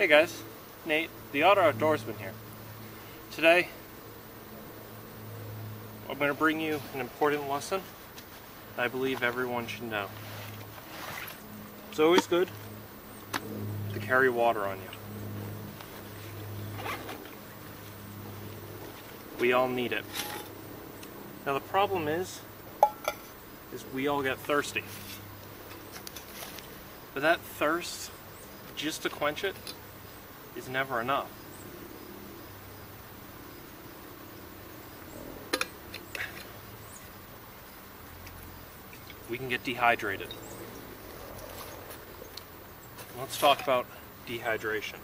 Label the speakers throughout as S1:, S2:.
S1: Hey guys, Nate, the Otter Outdoorsman here. Today, I'm going to bring you an important lesson that I believe everyone should know. It's always good to carry water on you. We all need it. Now the problem is we all get thirsty. But that thirst, just to quench it, is never enough. We can get dehydrated. Let's talk about dehydration.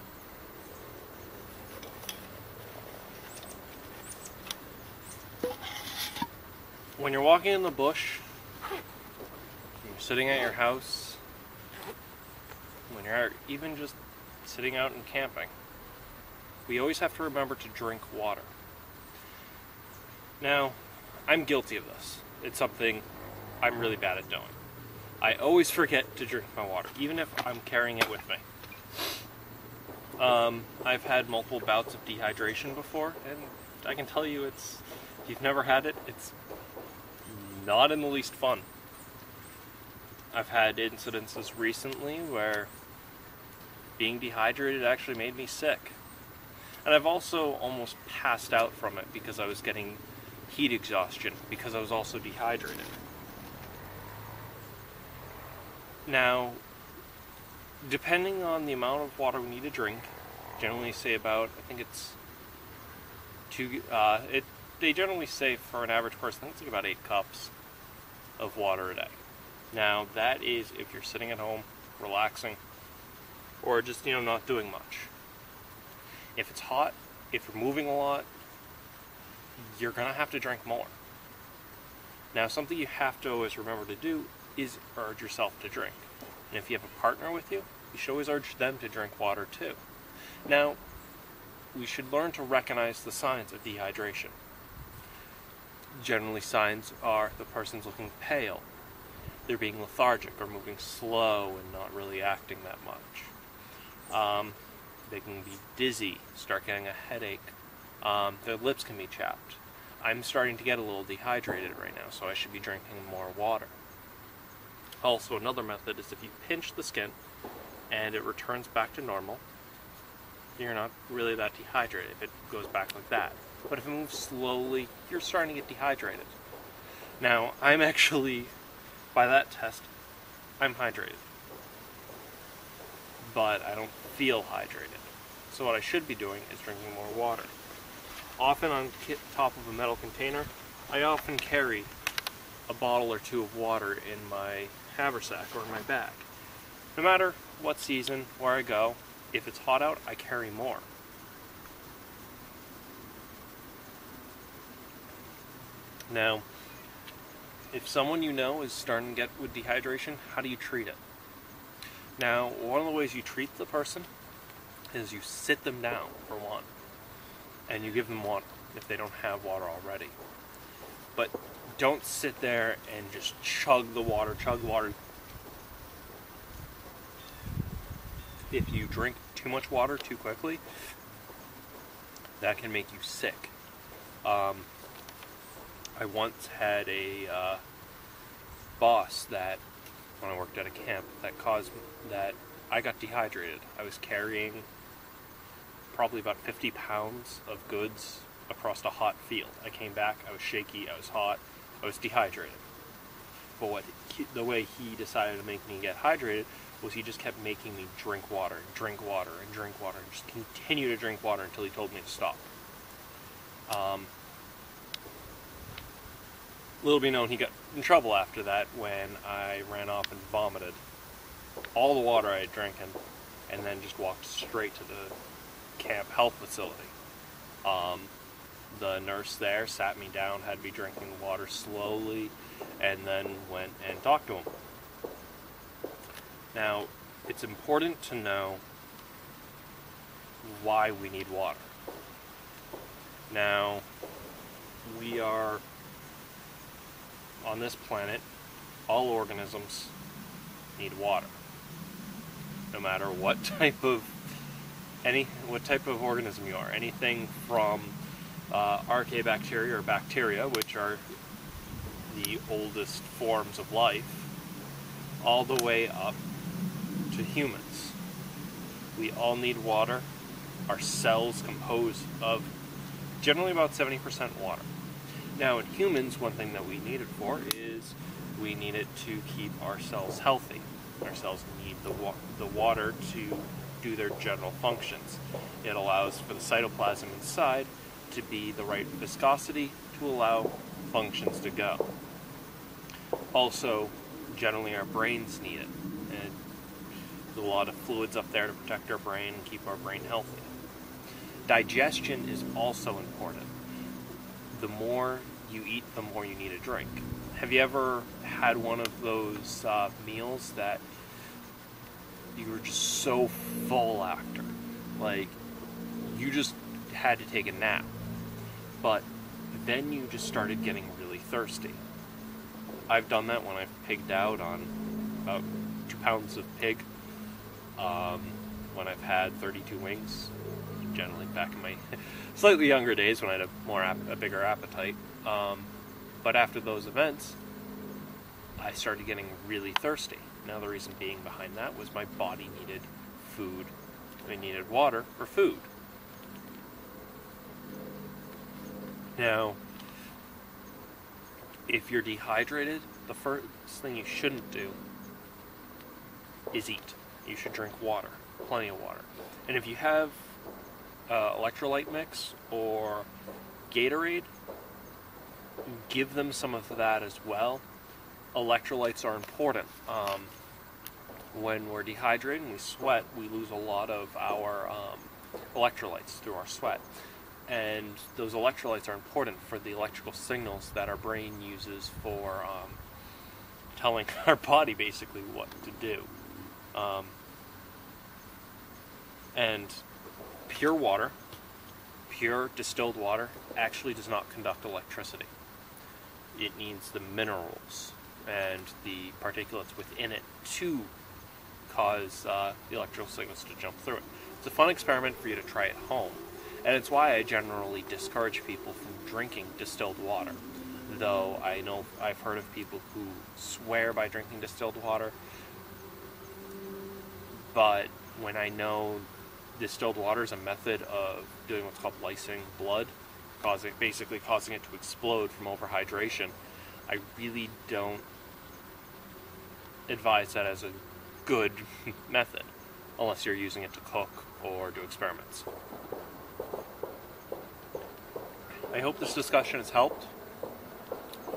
S1: When you're walking in the bush, when you're sitting at your house, when you're even just sitting out and camping, we always have to remember to drink water. Now, I'm guilty of this. It's something I'm really bad at doing. I always forget to drink my water, even if I'm carrying it with me. I've had multiple bouts of dehydration before, and I can tell you if you've never had it, it's not in the least fun. I've had incidences recently where being dehydrated actually made me sick. And I've also almost passed out from it because I was getting heat exhaustion because I was also dehydrated. Now, depending on the amount of water we need to drink, generally say about, I think it's they generally say for an average person, I think it's like about 8 cups of water a day. Now, that is if you're sitting at home, relaxing, or just, not doing much. If it's hot, if you're moving a lot, you're going to have to drink more. Now, something you have to always remember to do is urge yourself to drink. And if you have a partner with you, you should always urge them to drink water too. Now, we should learn to recognize the signs of dehydration. Generally, signs are the person's looking pale, they're being lethargic or moving slow and not really acting that much. They can be dizzy, start getting a headache. Their lips can be chapped. I'm starting to get a little dehydrated right now, so I should be drinking more water. Also, another method is if you pinch the skin and it returns back to normal, you're not really that dehydrated if it goes back like that. But if it moves slowly, you're starting to get dehydrated. Now, I'm actually, by that test, I'm hydrated. But I don't feel hydrated. So what I should be doing is drinking more water. Often on top of a metal container, I often carry a bottle or two of water in my haversack or in my bag. No matter what season, where I go, if it's hot out, I carry more. Now, if someone you know is starting to get with dehydration, how do you treat it? Now, one of the ways you treat the person is you sit them down, for one, and you give them water if they don't have water already. But don't sit there and just chug water. If you drink too much water too quickly, that can make you sick. I once had a boss that, when I worked at a camp, that I got dehydrated. I was carrying probably about 50 pounds of goods across a hot field. I came back, I was shaky, I was hot, I was dehydrated. But the way he decided to make me get hydrated was he just kept making me drink water, and drink water, and drink water, and just continue to drink water until he told me to stop. Little be known, he got in trouble after that when I ran off and vomited all the water I had drinking, and then just walked straight to the camp health facility. The nurse there sat me down, had me drinking water slowly, and then went and talked to him. Now, it's important to know why we need water. Now, we are on this planet, all organisms need water. No matter what type of what type of organism you are. Anything from archaebacteria or bacteria, which are the oldest forms of life, all the way up to humans. We all need water. Our cells compose of generally about 70% water. Now in humans, one thing that we need it for is we need it to keep our cells healthy. Our cells need the water to do their general functions. It allows for the cytoplasm inside to be the right viscosity to allow functions to go. Also, generally our brains need it. And there's a lot of fluids up there to protect our brain and keep our brain healthy. Digestion is also important. The more you eat, the more you need to drink. Have you ever had one of those meals that you were just so full after? Like, you just had to take a nap. But then you just started getting really thirsty. I've done that when I've pigged out on about 2 pounds of pig. When I've had 32 wings, generally back in my slightly younger days when I had a bigger appetite. But after those events, I started getting really thirsty. Now the reason being behind that was my body needed food. I needed water for food. Now, if you're dehydrated, the first thing you shouldn't do is eat. You should drink water, plenty of water. And if you have electrolyte mix or Gatorade, give them some of that as well. Electrolytes are important. When we're dehydrated and we sweat, we lose a lot of our electrolytes through our sweat. And those electrolytes are important for the electrical signals that our brain uses for telling our body basically what to do. And pure water, pure distilled water, actually does not conduct electricity. It needs the minerals and the particulates within it to cause the electrical signals to jump through it. It's a fun experiment for you to try at home. And it's why I generally discourage people from drinking distilled water. Though I know I've heard of people who swear by drinking distilled water. But when I distilled water is a method of doing what's called lysing blood, basically causing it to explode from overhydration, I really don't advise that as a good method, unless you're using it to cook or do experiments. I hope this discussion has helped.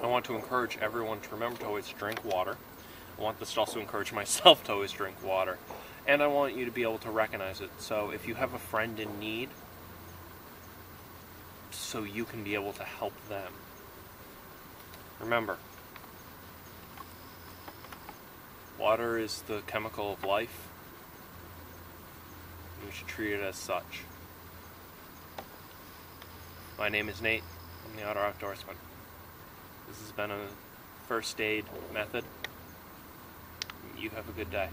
S1: I want to encourage everyone to remember to always drink water. I want this to also encourage myself to always drink water. And I want you to be able to recognize it. So if you have a friend in need, so you can be able to help them. Remember, water is the chemical of life. And we should treat it as such. My name is Nate. I'm the Otter Outdoorsman. This has been a first aid method. You have a good day.